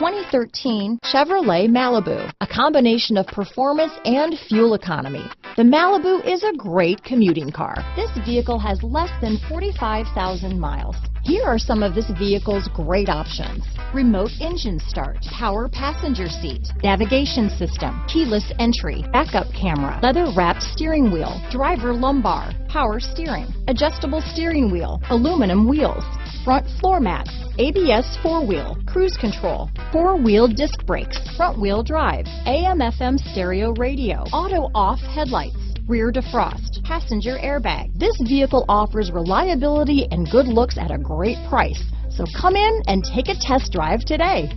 2013 Chevrolet Malibu, a combination of performance and fuel economy. The Malibu is a great commuting car. This vehicle has less than 45,000 miles. Here are some of this vehicle's great options: remote engine start, power passenger seat, navigation system, keyless entry, backup camera, leather-wrapped steering wheel, driver lumbar, power steering, adjustable steering wheel, aluminum wheels, front floor mats, ABS four-wheel, cruise control, four-wheel disc brakes, front-wheel drive, AM/FM stereo radio, auto-off headlights, rear defrost, passenger airbag. This vehicle offers reliability and good looks at a great price. So come in and take a test drive today.